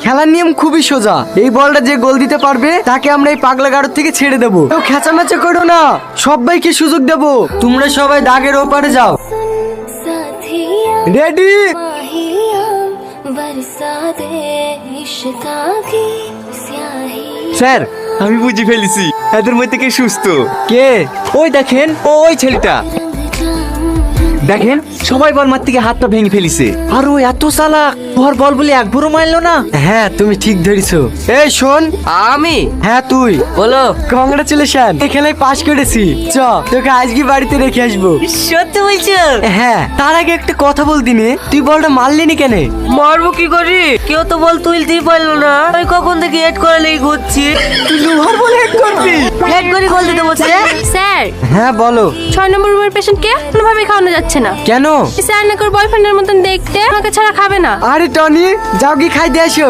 খেলার নিয়ম খুবই সোজা। এই বলটা যে গোল দিতে পারবে তাকে আমরা এই পাগলা গাড়ো থেকে ছেড়ে দেবো। কেউ খেঁচামেচা করো না, সবাইকে সুযোগ দেবো। তোমরা সবাই দাগের ওপারে যাও। রেডি? স্যার, আমি বুঝে ফেলেছি এদের মধ্যে কে সুস্থ। কে? ওই দেখেন, ওই ছেলেটা দেখেন, সবাই বল মার থেকে হাতটা ভেঙে ফেলিছে। আর ও এত চালাক, ওর বল বলে একবারও মারলো না। হ্যাঁ, তুমি ঠিক ধরেছো। এই শোন, আমি হ্যাঁ তুই বলো। কংগ্রাচুলেশন, এই খেলায় পাশ করেছি। চ তোকে আজকে বাড়িতে রেখে আসবো। সত্যি বলছো? হ্যাঁ, তার আগে একটা কথা বলতি নে, তুই বলটা মারলি নি কেন? মারবো কি করি? কেউ তো বল তুলতেই পারলো না। আমি কখন থেকে হেড করে লেগে ঘুরছি। তুই লোহার বলে হেড করবি? হেড করে গোল দিতে বলছে। স্যার, হ্যাঁ বলো। 6 নম্বর রুমের পেশেন্টকে কোনোভাবেই খাওয়ানো যাচ্ছে না। কেন? স্যার নাকি ওর বয়ফ্রেন্ডের মতন দেখতে, আমাকে ছাড়া খাবে না। আরে টনি, যাও কি খাই দিয়ে আসো।